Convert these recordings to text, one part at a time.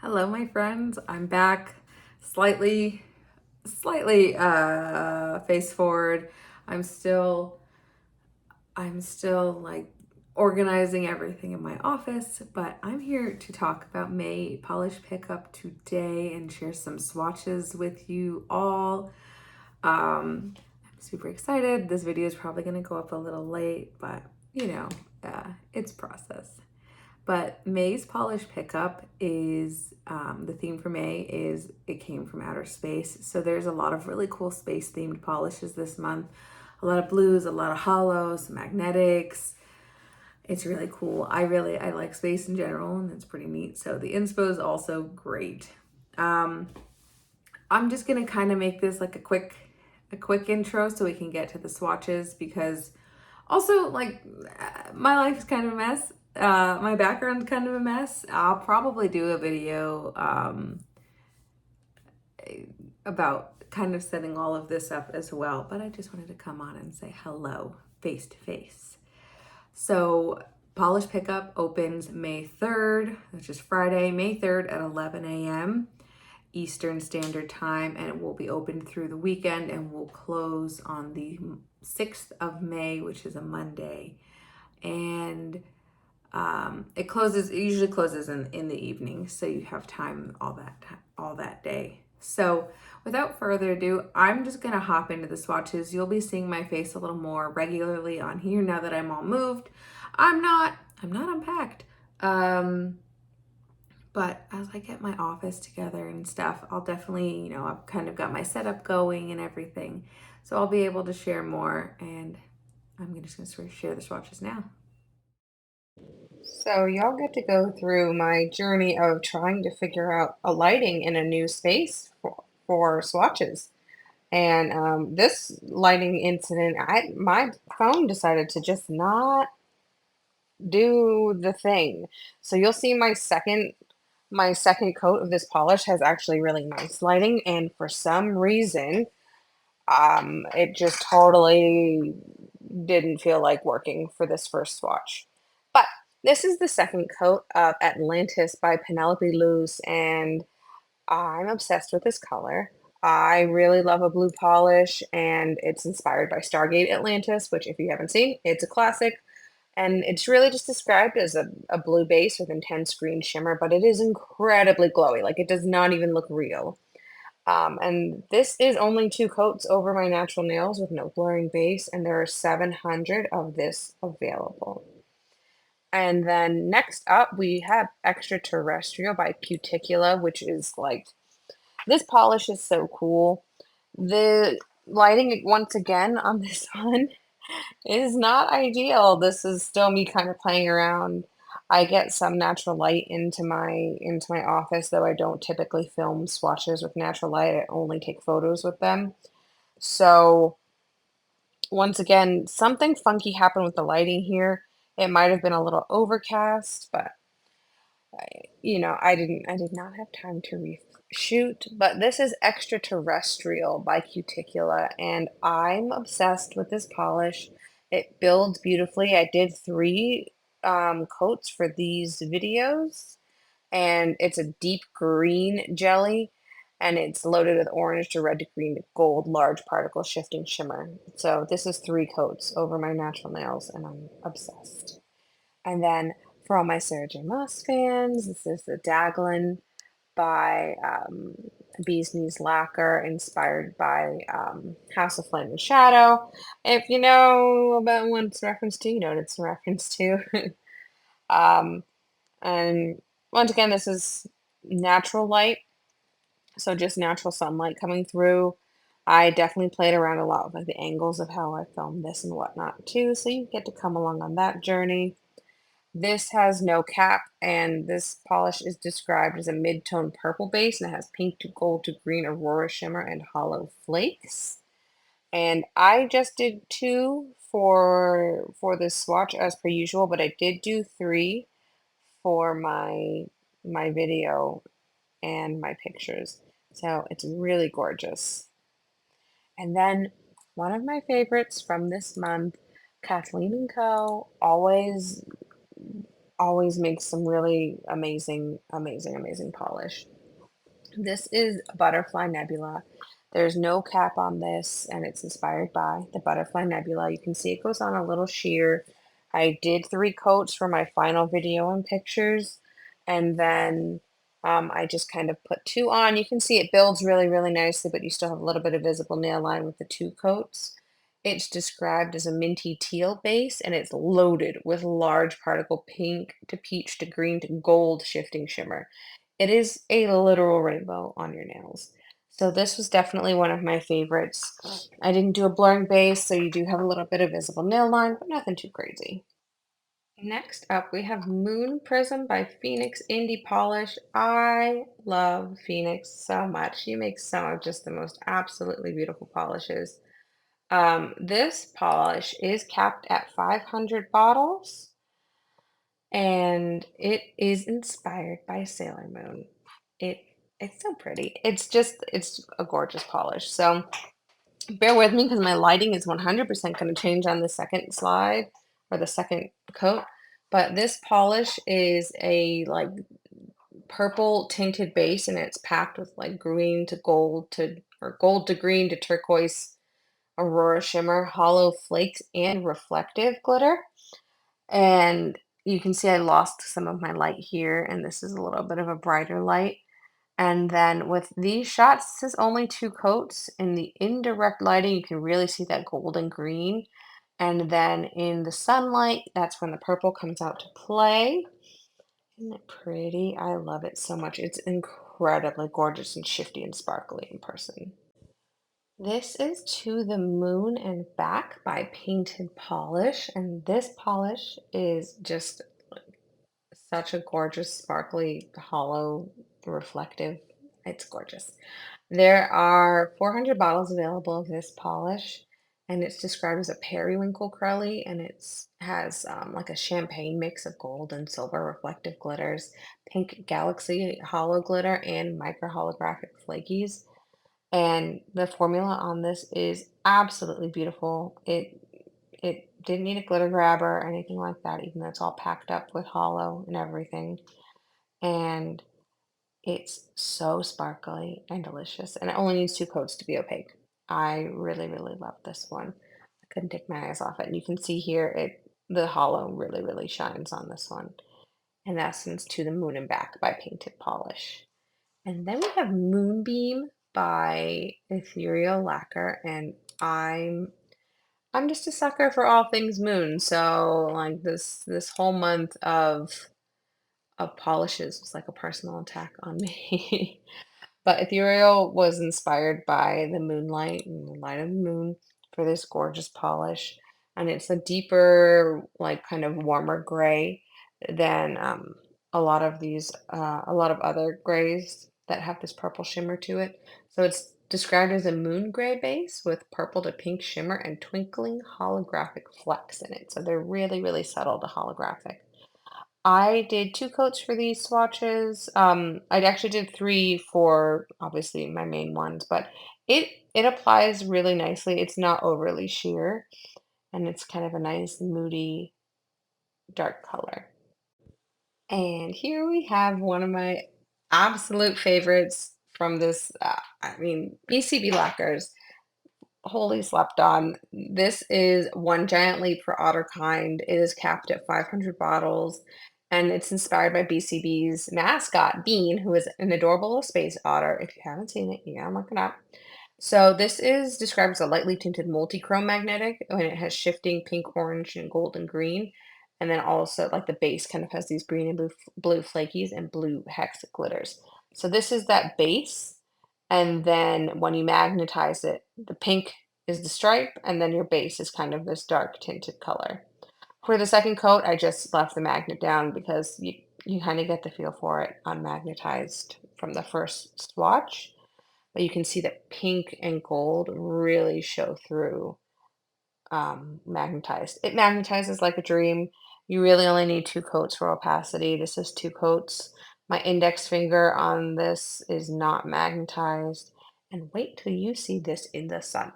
Hello, my friends. I'm back slightly face forward. I'm still I'm still like organizing everything in my office, but I'm here to talk about May polish pickup today and share some swatches with you all. I'm super excited. This video is probably going to go up a little late, but it's process. But May's polish pickup is the theme for May is it came from outer space. So there's a lot of really cool space themed polishes this month. A lot of blues, a lot of hollows, magnetics. It's really cool. I like space in general, and it's pretty neat. So the inspo is also great. I'm just gonna kind of make this like a quick intro so we can get to the swatches, because also, like, my life is kind of a mess. My background's kind of a mess. I'll probably do a video about kind of setting all of this up as well, but I just wanted to come on and say hello face to face. So, polish pickup opens May 3rd, which is Friday, May 3rd at 11 a.m. Eastern Standard Time, and it will be open through the weekend and will close on the 6th of May, which is a Monday. And it usually closes in the evening, so you have time all that day. So without further ado, I'm just gonna hop into the swatches. You'll be seeing my face a little more regularly on here now that I'm all moved. I'm not unpacked. But as I get my office together and stuff, I'll definitely, I've kind of got my setup going and everything. So I'll be able to share more, and I'm just gonna sort of share the swatches now. So y'all get to go through my journey of trying to figure out a lighting in a new space for swatches. And this lighting incident, my phone decided to just not do the thing. So you'll see my second coat of this polish has actually really nice lighting, and for some reason, it just totally didn't feel like working for this first swatch. But this is the second coat of Atlantis by Penelope Luz, and I'm obsessed with this color. I really love a blue polish, and it's inspired by Stargate Atlantis, which, if you haven't seen, it's a classic. And it's really just described as a blue base with intense green shimmer, but it is incredibly glowy. Like, it does not even look real. And this is only two coats over my natural nails with no blurring base, and there are 700 of this available. And then next up, we have Extraterrestrial by Cuticula, which is like, this polish is so cool. The lighting, once again, on this one is not ideal. This is still me kind of playing around. I get some natural light into my office, though I don't typically film swatches with natural light. I only take photos with them. So once again, something funky happened with the lighting here. It might have been a little overcast, but I did not have time to reshoot. But this is Extraterrestrial by Cuticula, and I'm obsessed with this polish. It builds beautifully. I did three coats for these videos, and it's a deep green jelly, and it's loaded with orange to red to green to gold large particle shifting shimmer. So this is three coats over my natural nails, and I'm obsessed. And then for all my Sarah J. Maas fans, this is the Daglan by Bee's Knees Lacquer, inspired by House of Flame and Shadow. If you know about what it's referenced to, you know what it's a reference to. um, and once again, this is natural light, so just natural sunlight coming through. I definitely played around a lot with like the angles of how I filmed this and whatnot too, so you get to come along on that journey. This has no cap, and this polish is described as a mid-tone purple base, and it has pink to gold to green aurora shimmer and hollow flakes. And I just did two for this swatch as per usual, but I did do three for my video and my pictures. So it's really gorgeous. And then one of my favorites from this month, Kathleen & Co. always always makes some really amazing, amazing, amazing polish. This is Butterfly Nebula. There's no cap on this, and it's inspired by the Butterfly Nebula. You can see it goes on a little sheer. I did 3 coats for my final video and pictures, and then I just kind of put 2 on. You can see it builds really, really nicely, but you still have a little bit of visible nail line with the 2 coats. It's described as a minty teal base, and it's loaded with large particle pink to peach to green to gold shifting shimmer. It is a literal rainbow on your nails. So this was definitely one of my favorites. I didn't do a blurring base, so you do have a little bit of visible nail line, but nothing too crazy. Next up, we have Moon Prism by Phoenix Indie Polish. I love Phoenix so much. She makes some of just the most absolutely beautiful polishes. This polish is capped at 500 bottles, and it is inspired by Sailor Moon. It it's so pretty. It's a gorgeous polish. So bear with me because my lighting is 100% going to change on the second slide or the second coat. But this polish is a like purple tinted base, and it's packed with like green to gold to or gold to green to turquoise aurora shimmer, hollow flakes, and reflective glitter. And you can see I lost some of my light here, and this is a little bit of a brighter light. And then with these shots, this is only 2 coats. In the indirect lighting, you can really see that golden green. And then in the sunlight, that's when the purple comes out to play. Isn't it pretty? I love it so much. It's incredibly gorgeous and shifty and sparkly in person. This is To the Moon and Back by Painted Polish, and this polish is just such a gorgeous, sparkly, hollow, reflective. It's gorgeous. There are 400 bottles available of this polish, and it's described as a periwinkle crelly, and it's has like a champagne mix of gold and silver reflective glitters, pink galaxy hollow glitter, and micro holographic flakies. And the formula on this is absolutely beautiful. It didn't need a glitter grabber or anything like that, even though it's all packed up with hollow and everything. And it's so sparkly and delicious, and it only needs 2 coats to be opaque. I really, really love this one. I couldn't take my eyes off it. And you can see here the hollow really, really shines on this one. In essence, To the Moon and Back by Painted Polish. And then we have Moonbeam by Ethereal Lacquer, and I'm just a sucker for all things moon. So like this whole month of polishes was like a personal attack on me. But Ethereal was inspired by the moonlight and the light of the moon for this gorgeous polish. And it's a deeper, like kind of warmer gray than a lot of other grays that have this purple shimmer to it. So it's described as a moon gray base with purple to pink shimmer and twinkling holographic flecks in it. So they're really, really subtle to holographic. I did 2 coats for these swatches. I actually did 3 for obviously my main ones, but it applies really nicely. It's not overly sheer, and it's kind of a nice moody dark color. And here we have one of my absolute favorites from this, BCB Lacquers. Wholly slept on. This is One Giant Leap for Otter Kind. It is capped at 500 bottles, and it's inspired by BCB's mascot, Bean, who is an adorable little space otter. If you haven't seen it, you gotta look it up. So this is described as a lightly tinted multi-chrome magnetic, and it has shifting pink, orange, and gold and green. And then also like the base kind of has these green and blue flakies and blue hex glitters. So this is that base. And then when you magnetize it, the pink is the stripe, and then your base is kind of this dark tinted color. For the second coat, I just left the magnet down because you kind of get the feel for it unmagnetized from the first swatch. But you can see that pink and gold really show through magnetized. It magnetizes like a dream. You really only need 2 coats for opacity. This is 2 coats. My index finger on this is not magnetized. And wait till you see this in the sun.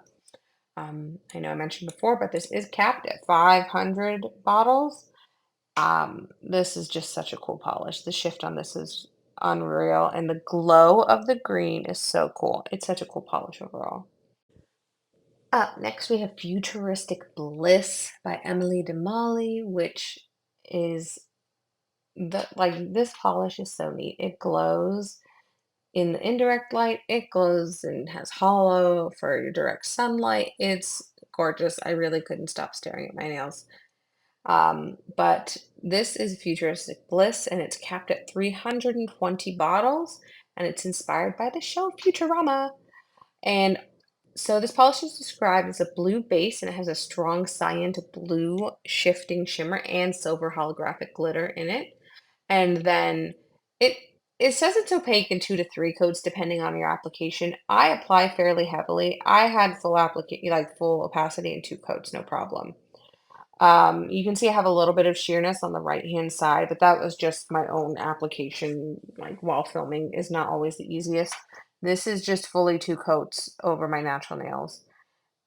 I know I mentioned before, but this is capped at 500 bottles. This is just such a cool polish. The shift on this is unreal, and the glow of the green is so cool. It's such a cool polish overall. Up next, we have Futuristic Bliss by Emily DeMolly, which is this polish is so neat. It glows in the indirect light, it glows and has hollow for your direct sunlight. It's gorgeous. I really couldn't stop staring at my nails. But this is Futuristic Bliss, and it's capped at 320 bottles, and it's inspired by the show Futurama. And so this polish is described as a blue base, and it has a strong cyan to blue shifting shimmer and silver holographic glitter in it. And then it it says it's opaque in 2 to 3 coats depending on your application. I apply fairly heavily. I had full opacity in 2 coats, no problem. You can see I have a little bit of sheerness on the right-hand side, but that was just my own application, like while filming is not always the easiest. This is just fully 2 coats over my natural nails.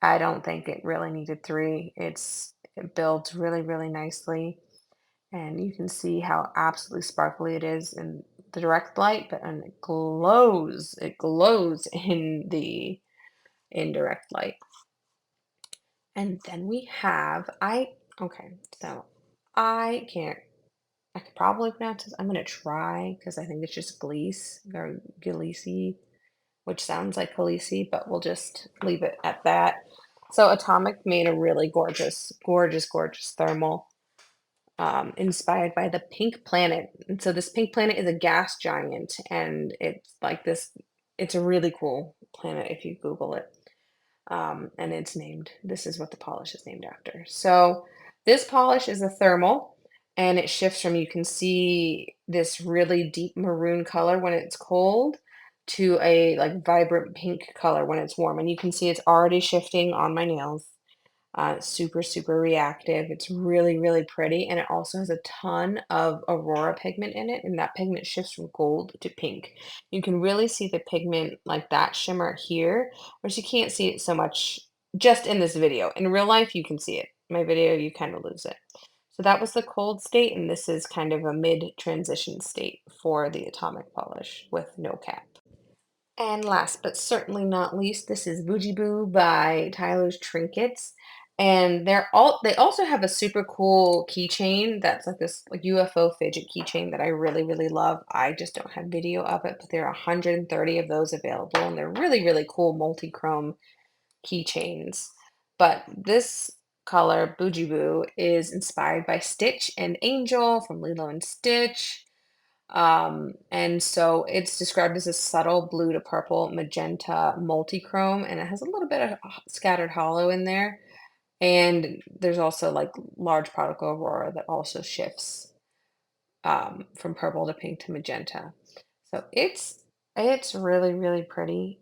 I don't think it really needed three. It builds really, really nicely, and you can see how absolutely sparkly it is in the direct light, but and it glows. It glows in the indirect light. And then we have okay, so I can't I could probably pronounce this. I'm gonna try because I think it's just Gliese or Gliese, which sounds like Khaleesi, but we'll just leave it at that. So Atomic made a really gorgeous, gorgeous, gorgeous thermal, inspired by the pink planet. And so this pink planet is a gas giant, and it's like this. It's a really cool planet if you Google it. And this is what the polish is named after. So this polish is a thermal, and it shifts from, you can see this really deep maroon color when it's cold to a like vibrant pink color when it's warm. And you can see it's already shifting on my nails. Super, super reactive. It's really, really pretty. And it also has a ton of Aurora pigment in it. And that pigment shifts from gold to pink. You can really see the pigment like that shimmer here, whereas you can't see it so much just in this video. In real life, you can see it. My video, you kind of lose it. So that was the cold state. And this is kind of a mid-transition state for the atomic polish with no cap. And last but certainly not least, this is Boojiboo by Tyler's Trinkets. And they also have a super cool keychain that's like this like UFO fidget keychain that I really, really love. I just don't have video of it, but there are 130 of those available, and they're really, really cool multi-chrome keychains. But this color, Boojiboo, is inspired by Stitch and Angel from Lilo and Stitch. And so it's described as a subtle blue to purple magenta multi-chrome, and it has a little bit of scattered hollow in there. And there's also like large particle aurora that also shifts from purple to pink to magenta. So it's really, really pretty.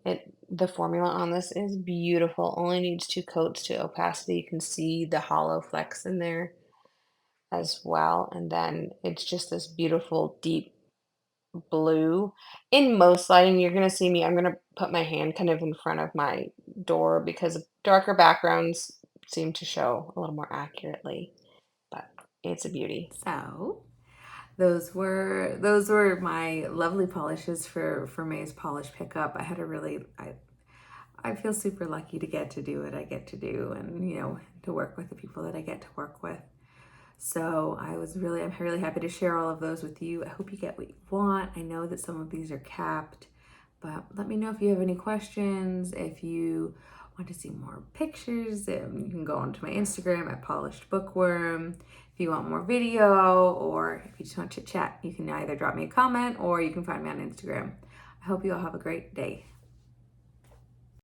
The formula on this is beautiful. Only needs 2 coats to opacity. You can see the hollow flecks in there as well. And then it's just this beautiful deep blue. In most lighting, you're gonna see me, I'm gonna put my hand kind of in front of my door because darker backgrounds seem to show a little more accurately, but it's a beauty. So those were my lovely polishes for May's polish pickup. I feel super lucky to get to do what I get to do, and to work with the people that I get to work with. So I'm really happy to share all of those with you. I hope you get what you want. I know that some of these are capped, but let me know if you have any questions. If you want to see more pictures, you can go onto my Instagram at Polished Bookworm. If you want more video, or if you just want to chat, you can either drop me a comment or you can find me on Instagram. I hope you all have a great day.